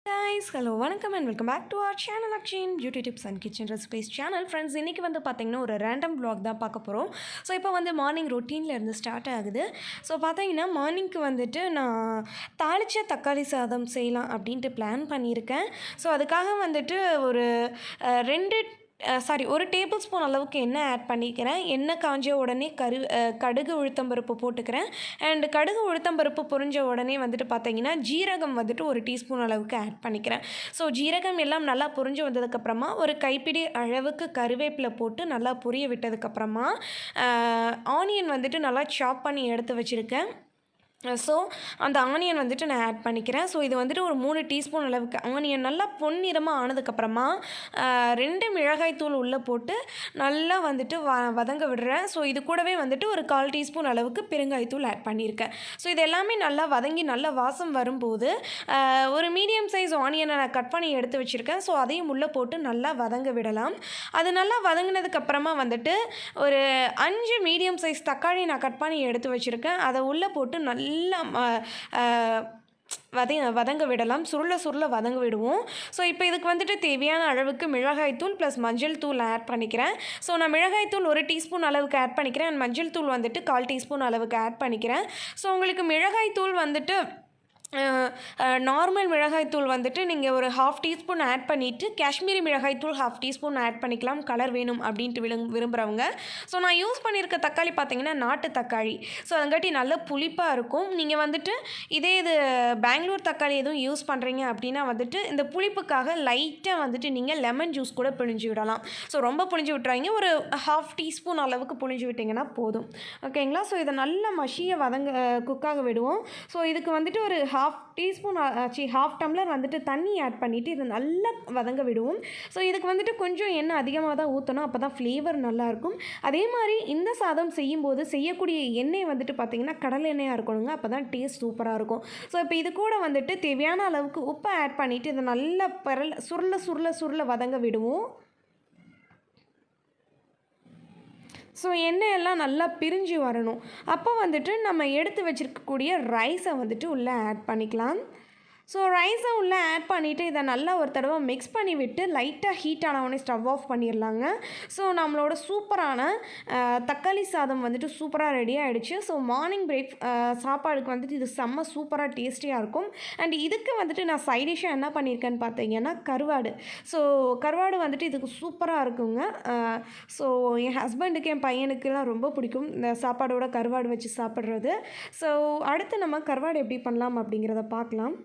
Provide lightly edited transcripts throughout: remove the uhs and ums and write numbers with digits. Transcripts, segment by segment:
guys, hello, வணக்கம் and welcome back to our channel Akshayan Beauty Tips and Kitchen Recipes channel. Friends, இன்னைக்கு வந்து பார்த்தீங்கன்னா ஒரு random vlog தான் பார்க்க போகிறோம். ஸோ இப்போ வந்து மார்னிங் ரொட்டீனில் இருந்து ஸ்டார்ட் ஆகுது. ஸோ பார்த்தீங்கன்னா மார்னிங்க்கு வந்துட்டு நான் தாளித்த தக்காளி சாதம் செய்யலாம் அப்படின்ட்டு பிளான் பண்ணியிருக்கேன். ஸோ அதுக்காக வந்துட்டு ஒரு டேபிள் ஸ்பூன் அளவுக்கு எண்ணெய் ஆட் பண்ணிக்கிறேன். எண்ணெய் காஞ்ச உடனே கடுகு உளுத்தம்பருப்பு போட்டுக்கிறேன். அண்ட் கடுகு உளுத்தம்பருப்பு பொரிஞ்ச உடனே வந்துட்டு பார்த்தீங்கன்னா ஜீரகம் வந்துட்டு ஒரு டீஸ்பூன் அளவுக்கு ஆட் பண்ணிக்கிறேன். ஸோ ஜீரகம் எல்லாம் நல்லா பொரிஞ்சு வந்ததுக்கப்புறமா ஒரு கைப்பிடி அளவுக்கு கருவேப்பிலை போட்டு நல்லா பொரிய விட்டதுக்கப்புறமா ஆனியன் வந்துட்டு நல்லா சாப் பண்ணி எடுத்து வச்சுருக்கேன். ஸோ அந்த ஆனியன் வந்துட்டு நான் ஆட் பண்ணிக்கிறேன். ஸோ இது வந்துட்டு ஒரு 3 டீஸ்பூன் அளவுக்கு ஆனியன் நல்லா பொன்னிறமாக ஆனதுக்கப்புறமா 2 மிளகாய்த்தூள் உள்ளே போட்டு நல்லா வந்துட்டு வதங்க விடுறேன். ஸோ இது கூடவே வந்துட்டு ஒரு 1/4 டீஸ்பூன் அளவுக்கு பெருங்காயத்தூள் ஆட் பண்ணியிருக்கேன். ஸோ இது எல்லாமே நல்லா வதங்கி நல்லா வாசம் வரும்போது ஒரு மீடியம் சைஸ் ஆனியனை நான் கட் பண்ணி எடுத்து வச்சுருக்கேன். ஸோ அதையும் உள்ளே போட்டு நல்லா வதங்க விடலாம். அது நல்லா வதங்கினதுக்கப்புறமா வந்துட்டு ஒரு 5 மீடியம் சைஸ் தக்காளி நான் கட் பண்ணி எடுத்து வச்சுருக்கேன். அதை உள்ளே போட்டு நல்லா வதங்க விடலாம். சுருள வதங்க விடுவோம். ஸோ இப்போ இதுக்கு வந்துட்டு தேவையான அளவுக்கு மிளகாய்த்தூள் ப்ளஸ் மஞ்சள் தூள் ஆட் பண்ணிக்கிறேன். ஸோ நான் மிளகாய்த்தூள் 1 டீஸ்பூன் அளவுக்கு ஆட் பண்ணிக்கிறேன். அண்ட் மஞ்சள் தூள் வந்துட்டு 1/4 டீஸ்பூன் அளவுக்கு ஆட் பண்ணிக்கிறேன். ஸோ உங்களுக்கு மிளகாய்த்தூள் வந்துட்டு நார்மல் மிளகாய்த்தூள் வந்துட்டு நீங்கள் ஒரு 1/2 டீஸ்பூன் ஆட் பண்ணிவிட்டு காஷ்மீரி மிளகாய்த்தூள் 1/2 டீஸ்பூன் ஆட் பண்ணிக்கலாம், கலர் வேணும் அப்படின்ட்டு விரும்புகிறவங்க. ஸோ நான் யூஸ் பண்ணியிருக்க தக்காளி பார்த்திங்கன்னா நாட்டு தக்காளி. ஸோ அதங்காட்டி நல்ல புளிப்பாக இருக்கும். நீங்கள் வந்துட்டு இது பெங்களூர் தக்காளி எதுவும் யூஸ் பண்ணுறீங்க அப்படின்னா வந்துட்டு இந்த புளிப்புக்காக லைட்டாக வந்துட்டு நீங்கள் லெமன் ஜூஸ் கூட பிழிஞ்சு விடலாம். ஸோ ரொம்ப பிழிஞ்சு விட்டுறாங்க, ஒரு 1/2 டீஸ்பூன் அளவுக்கு பிழிஞ்சு விட்டிங்கன்னா போதும். ஓகேங்களா? ஸோ இதை நல்லா மஷியை குக்காக விடுவோம். ஸோ இதுக்கு வந்துட்டு ஒரு 1/2 டம்ளர் வந்துட்டு தண்ணி ஆட் பண்ணிவிட்டு இதை நல்லா வதங்க விடுவோம். ஸோ இதுக்கு வந்துட்டு கொஞ்சம் எண்ணெய் அதிகமாக தான் ஊற்றணும், அப்போ தான் ஃப்ளேவர் நல்லாயிருக்கும். அதே மாதிரி இந்த சாதம் செய்யும்போது செய்யக்கூடிய எண்ணெய் வந்துட்டு பார்த்திங்கன்னா கடலை எண்ணெயாக இருக்கணுங்க, அப்போ தான் டேஸ்ட் சூப்பராக இருக்கும். ஸோ இப்போ இது கூட வந்துட்டு தேவையான அளவுக்கு உப்பை ஆட் பண்ணிவிட்டு இதை நல்லா சுருள வதங்க விடுவோம். ஸோ எண்ணெயெல்லாம் நல்லா பிரிஞ்சு வரணும். அப்போ வந்துட்டு நம்ம எடுத்து வச்சுருக்கக்கூடிய ரைஸை வந்துட்டு உள்ளே ஆட் பண்ணிக்கலாம். ஸோ ரைஸை உள்ளே ஆட் பண்ணிவிட்டு இதை நல்லா ஒரு தடவை மிக்ஸ் பண்ணி விட்டு லைட்டாக ஹீட் ஆனவுடனே ஸ்டவ் ஆஃப் பண்ணிடலாங்க. ஸோ நம்மளோட சூப்பரான தக்காளி சாதம் வந்துட்டு சூப்பராக ரெடி ஆகிடுச்சு. ஸோ மார்னிங் சாப்பாடுக்கு வந்துட்டு இது செம்ம சூப்பராக டேஸ்டியாக இருக்கும். அண்ட் இதுக்கு வந்துட்டு நான் சைடிஷாக என்ன பண்ணியிருக்கேன்னு பார்த்தீங்கன்னா கருவாடு. ஸோ கருவாடு வந்துட்டு இதுக்கு சூப்பராக இருக்குங்க. ஸோ என் ஹஸ்பண்டுக்கு என் பையனுக்குலாம் ரொம்ப பிடிக்கும் இந்த சாப்பாடோட கருவாடு வச்சு சாப்பிட்றது. ஸோ அடுத்து நம்ம கருவாடு எப்படி பண்ணலாம் அப்படிங்கிறத பார்க்கலாம்.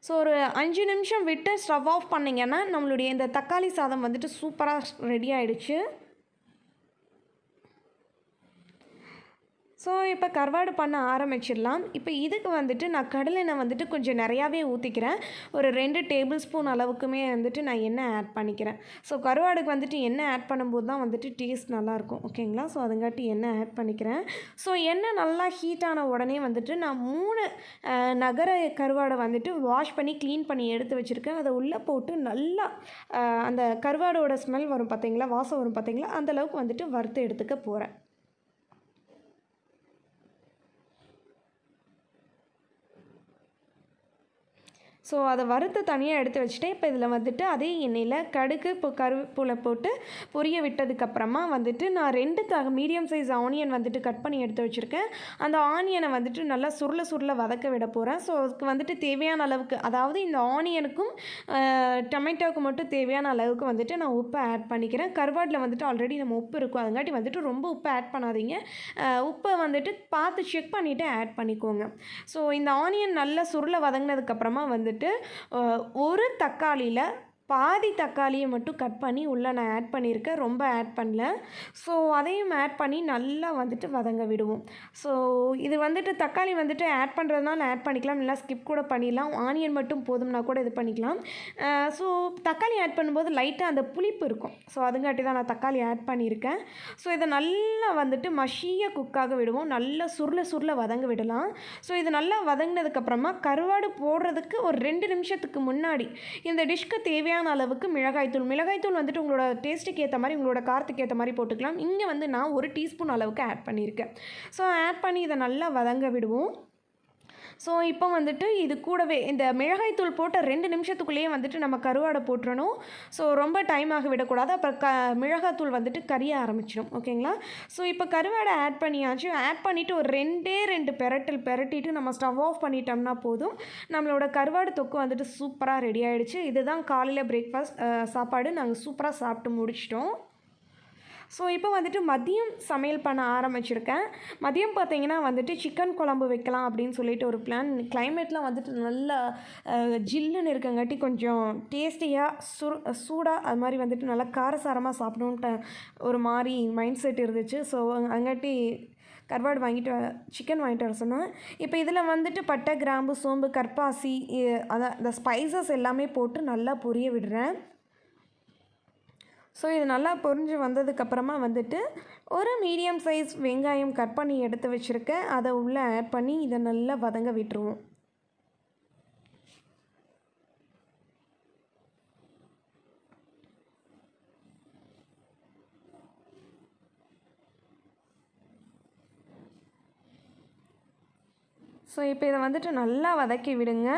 ஸோ ஒரு 5 நிமிஷம் விட்டு ஸ்டவ் ஆஃப் பண்ணிங்கன்னா நம்மளுடைய இந்த தக்காளி சாதம் வந்துட்டு சூப்பராக ரெடி ஆகிடுச்சு. ஸோ இப்போ கருவாடு பண்ண ஆரம்பிச்சிடலாம். இப்போ இதுக்கு வந்துட்டு நான் கடலெண்ணெய் வந்துட்டு கொஞ்சம் நிறையாவே ஊற்றிக்கிறேன். ஒரு 2 டேபிள் ஸ்பூன் அளவுக்குமே வந்துட்டு நான் எண்ணெய் ஆட் பண்ணிக்கிறேன். ஸோ கருவாடுக்கு வந்துட்டு எண்ணெய் ஆட் பண்ணும்போது தான் வந்துட்டு டேஸ்ட் நல்லாயிருக்கும். ஓகேங்களா? ஸோ அதுங்காட்டி எண்ணெய் ஆட் பண்ணிக்கிறேன். ஸோ எண்ணெய் நல்லா ஹீட் ஆன உடனே வந்துட்டு நான் 3 நகர கருவாடை வந்துட்டு வாஷ் பண்ணி க்ளீன் பண்ணி எடுத்து வச்சுருக்கேன். அதை உள்ளே போட்டு நல்லா அந்த கருவாடோட ஸ்மெல் வரும் பார்த்தீங்களா, வாசம் வரும் பார்த்தீங்களா, அந்தளவுக்கு வந்துட்டு வறுத்து எடுத்துக்க போகிறேன். ஸோ அதை வறுத்து தனியாக எடுத்து வச்சுட்டு இப்போ இதில் வந்துட்டு அதே எண்ணெயில் கடுகு கருவேப்பிலை போட்டு பொரிய விட்டதுக்கப்புறமா வந்துட்டு நான் 2 மீடியம் சைஸ் ஆனியன் வந்துட்டு கட் பண்ணி எடுத்து வச்சுருக்கேன். அந்த ஆனியனை வந்துட்டு நல்லா சுருள வதக்க விட போகிறேன். ஸோ அதுக்கு வந்துட்டு தேவையான அளவுக்கு, அதாவது இந்த ஆனியனுக்கும் டொமேட்டோவுக்கு மட்டும் தேவையான அளவுக்கு வந்துட்டு நான் உப்பை ஆட் பண்ணிக்கிறேன். கருவாட்டில் வந்துட்டு ஆல்ரெடி நம்ம உப்பு இருக்கும், அதுங்காட்டி வந்துட்டு ரொம்ப உப்பு ஆட் பண்ணாதீங்க. உப்பை வந்துட்டு பார்த்து செக் பண்ணிவிட்டு ஆட் பண்ணிக்கோங்க. ஸோ இந்த ஆனியன் நல்லா சுருள வதங்கினதுக்கப்புறமா வந்துட்டு ஒரு தக்காளியில் பாதி தக்காளியை மட்டும் கட் பண்ணி உள்ளே நான் ஆட் பண்ணியிருக்கேன், ரொம்ப ஆட் பண்ணல. ஸோ அதையும் ஆட் பண்ணி நல்லா வந்துட்டு வதங்க விடுவோம். ஸோ இது வந்துட்டு தக்காளி வந்துட்டு ஆட் பண்ணுறதுனால ஆட் பண்ணிக்கலாம், இல்லை ஸ்கிப் கூட பண்ணிடலாம். ஆனியன் மட்டும் போதும்னா கூட இது பண்ணிக்கலாம். ஸோ தக்காளி ஆட் பண்ணும்போது லைட்டாக அந்த புளிப்பு இருக்கும். ஸோ அதுங்காட்டி தான் நான் தக்காளி ஆட் பண்ணியிருக்கேன். ஸோ இதை நல்லா வந்துட்டு மஷியாக குக்காக விடுவோம், நல்லா சுருள வதங்க விடலாம். ஸோ இது நல்லா வதங்கினதுக்கப்புறமா கருவாடு போடுறதுக்கு ஒரு 2 நிமிஷத்துக்கு முன்னாடி இந்த டிஷ்க்கு தேவையான அளவுக்கு மிளகாய்த்தூள் வந்துட்டு உங்களோட டேஸ்ட்டுக்கு ஏற்ற மாதிரி, உங்களோட காரத்துக்கு ஏற்ற மாதிரி போட்டுக்கலாம். இங்கே வந்து நான் 1 டீஸ்பூன் அளவுக்கு ஆட் பண்ணியிருக்கேன். ஸோ ஆட் பண்ணி இதை நல்லா வதங்க விடுவோம். ஸோ இப்போ வந்துட்டு இது கூடவே இந்த மிளகாய் தூள் போட்ட 2 நிமிஷத்துக்குள்ளேயே வந்துட்டு நம்ம கருவாடை போட்டுறணும். ஸோ ரொம்ப டைம் ஆக விடக்கூடாது. அப்புறம் மிளகாத்தூள் வந்துட்டு கரிய ஆரம்பிச்சிடும். ஓகேங்களா? ஸோ இப்போ கருவாடை ஆட் பண்ணியாச்சு. ஆட் பண்ணிவிட்டு ஒரு 2 பெரட்டிட்டு நம்ம ஸ்டவ் ஆஃப் பண்ணிட்டோம்னா போதும். நம்மளோட கருவாடு தொக்கு வந்துட்டு சூப்பராக ரெடி ஆகிடுச்சு. இதுதான் காலையில் பிரேக்ஃபாஸ்ட் சாப்பாடு. நாங்கள் சூப்பராக சாப்பிட்டு முடிச்சிட்டோம். ஸோ இப்போ வந்துட்டு மதியம் சமையல் பண்ண ஆரம்பிச்சிருக்கேன். மதியம் பார்த்திங்கன்னா வந்துட்டு சிக்கன் குழம்பு வைக்கலாம் அப்படின்னு சொல்லிட்டு ஒரு பிளான். கிளைமேட்லாம் வந்துட்டு நல்லா ஜில்லுன்னு இருக்கங்காட்டி கொஞ்சம் டேஸ்டியாக சூடாக அது மாதிரி வந்துட்டு நல்லா காரசாரமாக சாப்பிடணுன்ட்டு ஒரு மாதிரி மைண்ட் செட் இருந்துச்சு. ஸோ அங்காட்டி கருவாடு சிக்கன் வாங்கிட்டு வர சொன்னேன். இப்போ இதில் வந்துட்டு பட்டை, கிராம்பு, சோம்பு, கற்பாசி அதான் இந்த ஸ்பைசஸ் எல்லாமே போட்டு நல்லா பொரிய விடுறேன். ஸோ இது நல்லா பொரிஞ்சு வந்ததுக்கப்புறமா வந்துட்டு ஒரு மீடியம் சைஸ் வெங்காயம் கட் பண்ணி எடுத்து வச்சுருக்கேன். அதை உள்ளே ஆட் பண்ணி இதை நல்லா வதங்க விட்டுருவோம். ஸோ இப்போ இதை வந்துட்டு நல்லா வதக்கி விடுங்க.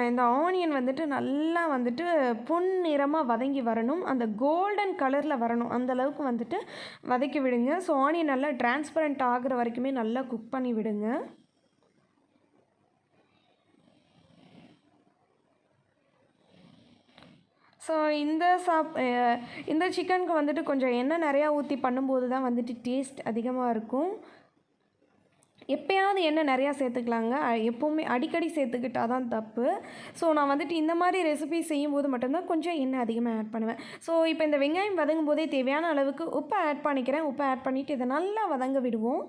இந்த ஆனியன் வந்துட்டு நல்லா வந்துட்டு பொன்னிறமாக வதங்கி வரணும். அந்த கோல்டன் கலரில் வரணும். அந்தளவுக்கு வந்துட்டு வதக்கி விடுங்க. ஸோ ஆனியன் நல்லா டிரான்ஸ்பரண்ட் ஆகிற வரைக்குமே நல்லா குக் பண்ணி விடுங்க. ஸோ இந்த சிக்கனுக்கு வந்துட்டு கொஞ்சம் எண்ணெய் நிறையா ஊற்றி பண்ணும்போது தான் வந்துட்டு டேஸ்ட் அதிகமாக இருக்கும். எப்போயாவது எண்ணெய் நிறையா சேர்த்துக்கலாங்க. எப்போவுமே அடிக்கடி சேர்த்துக்கிட்டால் தான் தப்பு. ஸோ நான் வந்துட்டு இந்த மாதிரி ரெசிபி செய்யும்போது மட்டும்தான் கொஞ்சம் எண்ணெய் அதிகமாக ஆட் பண்ணுவேன். ஸோ இப்போ இந்த வெங்காயம் வதங்கும் போதே தேவையான அளவுக்கு உப்பை ஆட் பண்ணிக்கிறேன். உப்பை ஆட் பண்ணிவிட்டு இதை நல்லா வதங்க விடுவோம்.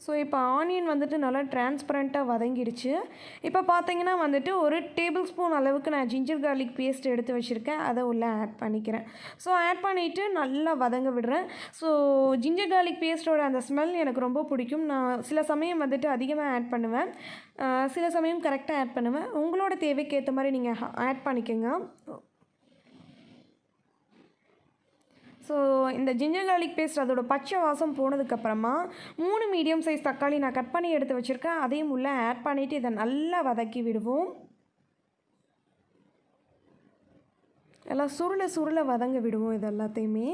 ஸோ இப்போ ஆனியன் வந்துட்டு நல்லா டிரான்ஸ்பரண்ட்டாக வதங்கிடுச்சு. இப்போ பார்த்தீங்கன்னா வந்துட்டு ஒரு டேபிள் ஸ்பூன் அளவுக்கு நான் ஜிஞ்சர் கார்லிக் பேஸ்ட் எடுத்து வச்சுருக்கேன். அதை உள்ளே ஆட் பண்ணிக்கிறேன். ஸோ ஆட் பண்ணிவிட்டு நல்லா வதங்க விடுறேன். ஸோ ஜிஞ்சர் கார்லிக் பேஸ்ட்டோட அந்த ஸ்மெல் எனக்கு ரொம்ப பிடிக்கும். நான் சில சமயம் வந்துட்டு அதிகமாக ஆட் பண்ணுவேன், சில சமயம் கரெக்டாக ஆட் பண்ணுவேன். உங்களோட தேவைக்கு ஏற்ற மாதிரி நீங்கள் ஆட் பண்ணிக்கோங்க. ஸோ இந்த ஜிஞ்சர் கார்லிக் பேஸ்ட் அதோட பச்சை வாசம் போனதுக்கப்புறமா 3 மீடியம் சைஸ் தக்காளி நான் கட் பண்ணி எடுத்து வச்சுருக்கேன். அதையும் உள்ளே ஆட் பண்ணிவிட்டு இதை நல்லா வதக்கி விடுவோம். எல்லாம் சுருள வதங்க விடுவோம் இது எல்லாத்தையுமே.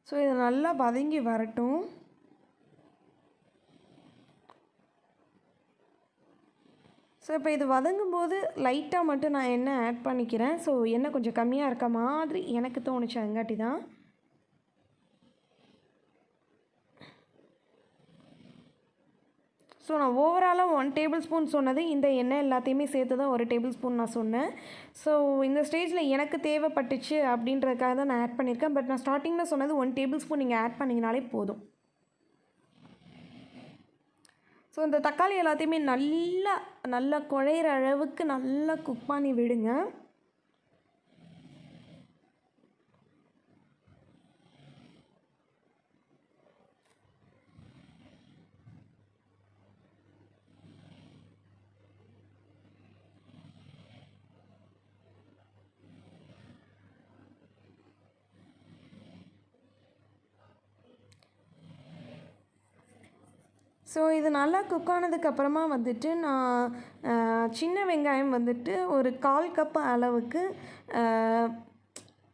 ஸோ இது நல்லா வதங்கி வரட்டும். ஸோ இப்போ இது வதங்கும்போது லைட்டாக மட்டும் நான் எண்ணெய் ஆட் பண்ணிக்கிறேன். ஸோ எண்ணெய் கொஞ்சம் கம்மியாக இருக்க மாதிரி எனக்கு தோணுச்சு, அங்காட்டி தான். ஸோ நான் ஓவராலாக 1 டேபிள் ஸ்பூன் சொன்னது இந்த எண்ணெய் எல்லாத்தையுமே சேர்த்து தான் 1 டேபிள் ஸ்பூன் நான் சொன்னேன். ஸோ இந்த ஸ்டேஜில் எனக்கு தேவைப்பட்டுச்சு அப்படின்றதுக்காக தான் நான் ஆட் பண்ணியிருக்கேன். பட் நான் ஸ்டார்டிங்கில் சொன்னது 1 டேபிள் ஸ்பூன் நீங்கள் ஆட் பண்ணிங்கனாலே போதும். ஸோ இந்த தக்காளி எல்லாத்தையுமே நல்லா குழையிற அளவுக்கு நல்லா குக் பண்ணி விடுங்க. ஸோ இது நல்லா குக் ஆனதுக்கப்புறமா வந்துட்டு நான் சின்ன வெங்காயம் வந்துட்டு ஒரு 1/4 கப் அளவுக்கு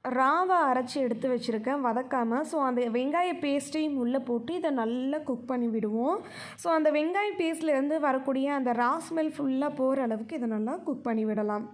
ராவை அரைச்சி எடுத்து வச்சுருக்கேன் வதக்காமல். ஸோ அந்த வெங்காய பேஸ்ட்டையும் உள்ளே போட்டு இதை நல்லா குக் பண்ணி விடுவோம். ஸோ அந்த வெங்காய பேஸ்ட்லேருந்து வரக்கூடிய அந்த ரா ஸ்மெல் ஃபுல்லாக போகிற அளவுக்கு இதை நல்லா குக் பண்ணி விடலாம்.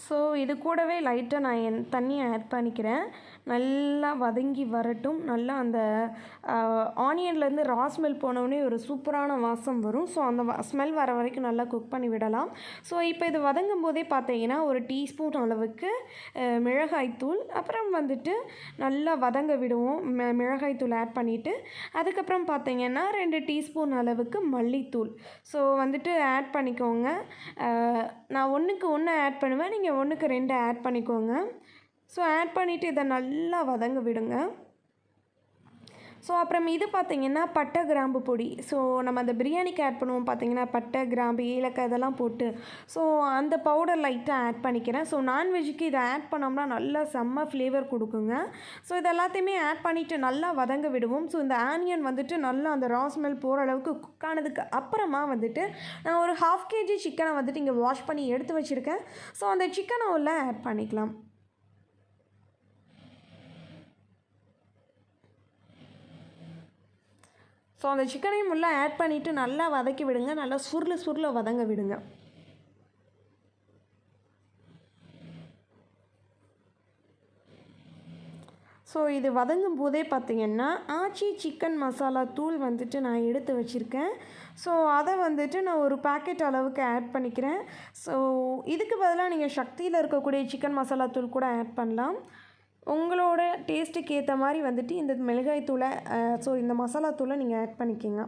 ஸோ இது கூடவே லைட்டாக நான் தண்ணியை ஆட் பண்ணிக்கிறேன். நல்லா வதங்கி வரட்டும். நல்லா அந்த ஆனியன்லேருந்து ரா ஸ்மெல் போனோடனே ஒரு சூப்பரான வாசம் வரும். ஸோ அந்த ஸ்மெல் வர வரைக்கும் நல்லா குக் பண்ணி விடலாம். ஸோ இப்போ இது வதங்கும் போதே பார்த்தீங்கன்னா ஒரு டீஸ்பூன் அளவுக்கு மிளகாய்த்தூள், அப்புறம் வந்துட்டு நல்லா வதங்க விடுவோம். மிளகாய்த்தூள் ஆட் பண்ணிவிட்டு அதுக்கப்புறம் பார்த்தீங்கன்னா 2 டீஸ்பூன் அளவுக்கு மல்லித்தூள் ஸோ வந்துட்டு ஆட் பண்ணிக்கோங்க. நான் 1க்கு 1 ஆட் பண்ணுவேன், நீங்கள் 1க்கு 2 ஆட் பண்ணிக்கோங்க. ஸோ ஆட் பண்ணிவிட்டு இதை நல்லா வதங்க விடுங்க. ஸோ அப்புறம் இது பார்த்திங்கன்னா பட்டை கிராம்பு பொடி. ஸோ நம்ம அந்த பிரியாணிக்கு ஆட் பண்ணுவோம் பார்த்திங்கன்னா பட்டை கிராம்பு ஏலக்காய் இதெல்லாம் போட்டு, ஸோ அந்த பவுடர் லைட்டாக ஆட் பண்ணிக்கிறேன். ஸோ நான்வெஜ்ஜுக்கு இதை ஆட் பண்ணோம்னா நல்லா செம்ம ஃப்ளேவர் கொடுக்குங்க. ஸோ இது எல்லாத்தையுமே ஆட் பண்ணிவிட்டு நல்லா வதங்க விடுவோம். ஸோ இந்த ஆனியன் வந்துட்டு நல்லா அந்த ரா ஸ்மெல் போகிற அளவுக்கு குக் ஆனதுக்கு அப்புறமா வந்துட்டு நான் ஒரு 1/2 kg சிக்கனை வந்துட்டு இங்கே வாஷ் பண்ணி எடுத்து வச்சுருக்கேன். ஸோ அந்த சிக்கனை உள்ள ஆட் பண்ணிக்கலாம். ஸோ அந்த சிக்கனையும் உள்ளே ஆட் பண்ணிவிட்டு நல்லா வதக்கி விடுங்க. நல்லா சுருள வதங்க விடுங்க. ஸோ இது வதங்கும் போதே பார்த்திங்கன்னா ஆச்சி சிக்கன் மசாலா தூள் வந்துட்டு நான் எடுத்து வச்சுருக்கேன். ஸோ அதை வந்துட்டு நான் ஒரு பாக்கெட் அளவுக்கு ஆட் பண்ணிக்கிறேன். ஸோ இதுக்கு பதிலாக நீங்கள் சக்தியில் இருக்கக்கூடிய சிக்கன் மசாலா தூள் கூட ஆட் பண்ணலாம். உங்களோட டேஸ்ட்டுக்கு ஏற்ற மாதிரி வந்துட்டு இந்த மிளகாய் தூளை ஸோ இந்த மசாலா தூளை நீங்கள் ஆட் பண்ணிக்கோங்க.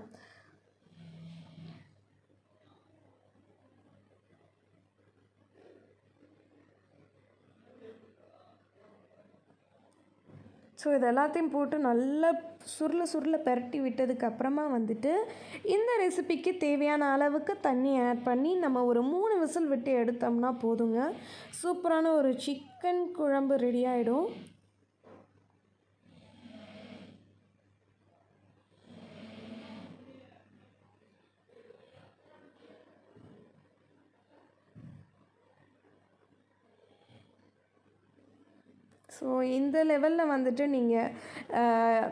ஸோ இது எல்லாத்தையும் போட்டு நல்லா சுருள பெரட்டி விட்டதுக்கப்புறமா வந்துட்டு இந்த ரெசிபிக்கு தேவையான அளவுக்கு தண்ணி ஆட் பண்ணி நம்ம ஒரு 3 விசில் விட்டு எடுத்தோம்னா போதுங்க. சூப்பரான ஒரு சிக்கன் குழம்பு ரெடி ஆகிடும். ஸோ இந்த லெவலில் வந்துட்டு நீங்கள்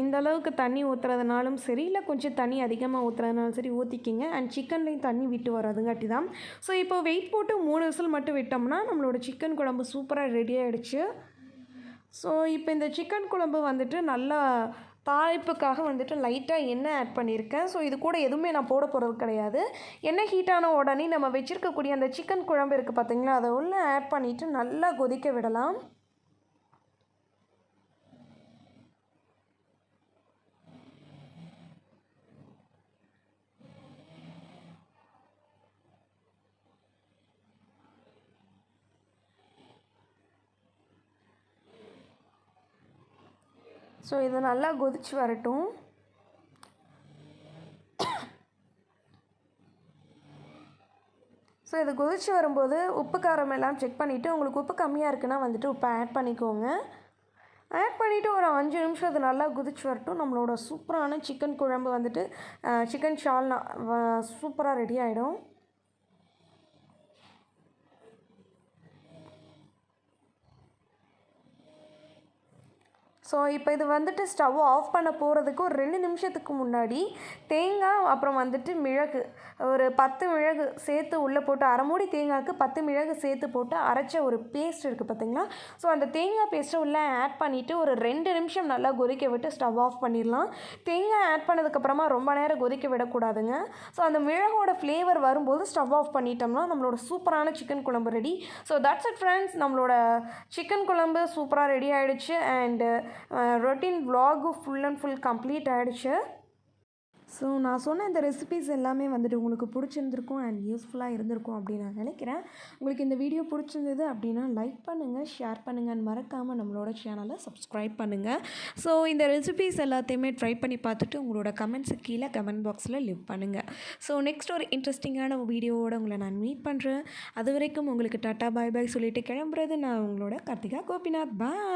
இந்த அளவுக்கு தண்ணி ஊற்றுறதுனாலும் சரி, இல்லை கொஞ்சம் தண்ணி அதிகமாக ஊற்றுறதுனாலும் சரி ஊற்றிக்கிங்க. அண்ட் சிக்கன்லேயும் தண்ணி விட்டு வராதுங்காட்டி தான். ஸோ இப்போ வெயிட் போட்டு 3 விசில் மட்டும் விட்டோம்னா நம்மளோட சிக்கன் குழம்பு சூப்பராக ரெடி ஆகிடுச்சு. ஸோ இப்போ இந்த சிக்கன் குழம்பு வந்துட்டு நல்லா தாளிப்புக்காக வந்துட்டு லைட்டாக எண்ணெய் ஆட் பண்ணியிருக்கேன். ஸோ இது கூட எதுவுமே நான் போட போகிறது கிடையாது. எண்ணெய் ஹீட்டான உடனே நம்ம வச்சுருக்கக்கூடிய அந்த சிக்கன் குழம்பு இருக்குது பார்த்திங்களா, அதை உள்ளே ஆட் பண்ணிவிட்டு நல்லா கொதிக்க விடலாம். ஸோ இது நல்லா கொதிச்சு வரட்டும். ஸோ இது கொதிச்சு வரும்போது உப்பு காரம் எல்லாம் செக் பண்ணிவிட்டு உங்களுக்கு உப்பு கம்மியாக இருக்குன்னா வந்துட்டு உப்பை ஆட் பண்ணிக்கோங்க. ஆட் பண்ணிவிட்டு ஒரு 5 நிமிஷம் அது நல்லா கொதிச்சு வரட்டும். நம்மளோட சூப்பரான சிக்கன் குழம்பு வந்துட்டு சிக்கன் சால்னா சூப்பராக ரெடி ஆகிடும். ஸோ இப்போ இது வந்துட்டு ஸ்டவ் ஆஃப் பண்ண போகிறதுக்கு ஒரு 2 நிமிஷத்துக்கு முன்னாடி தேங்காய், அப்புறம் வந்துட்டு மிளகு, ஒரு 10 மிளகு சேர்த்து உள்ளே போட்டு, அரை மூடி தேங்காய்க்கு 10 மிளகு சேர்த்து போட்டு அரைச்ச ஒரு பேஸ்ட் இருக்குது பார்த்திங்களா. ஸோ அந்த தேங்காய் பேஸ்ட்டை உள்ளே ஆட் பண்ணிவிட்டு ஒரு 2 நிமிஷம் நல்லா கொதிக்க விட்டு ஸ்டவ் ஆஃப் பண்ணிடலாம். தேங்காய் ஆட் பண்ணதுக்கப்புறமா ரொம்ப நேரம் கொதிக்க விடக்கூடாதுங்க. ஸோ அந்த மிளகோட ஃப்ளேவர் வரும்போது ஸ்டவ் ஆஃப் பண்ணிட்டோம்னா நம்மளோட சூப்பரான சிக்கன் குழம்பு ready. So that's it friends, நம்மளோட சிக்கன் குழம்பு சூப்பராக ரெடி ஆகிடுச்சு. And routine vlog full and full complete ஆகிடுச்சு. ஸோ நான் சொன்ன இந்த ரெசிபீஸ் எல்லாமே வந்துட்டு உங்களுக்கு பிடிச்சிருந்துருக்கும் அண்ட் யூஸ்ஃபுல்லாக இருந்திருக்கும் அப்படின்னு நான் நினைக்கிறேன். உங்களுக்கு இந்த வீடியோ பிடிச்சிருந்தது அப்படின்னா லைக் பண்ணுங்கள், ஷேர் பண்ணுங்கள் அண்ட் மறக்காமல் நம்மளோட சேனலை சப்ஸ்கிரைப் பண்ணுங்கள். ஸோ இந்த ரெசிபீஸ் எல்லாத்தையுமே ட்ரை பண்ணி பார்த்துட்டு உங்களோட கமெண்ட்ஸு கீழே கமெண்ட் பாக்ஸில் லிவ் பண்ணுங்கள். ஸோ நெக்ஸ்ட் ஒரு இன்ட்ரெஸ்டிங்கான வீடியோவோடு உங்களை நான் மீட் பண்ணுறேன். அது வரைக்கும் உங்களுக்கு டாட்டா பாய் பாய் சொல்லிவிட்டு கிளம்புறது நான் உங்களோட கார்த்திகா கோபிநாத். பாய்.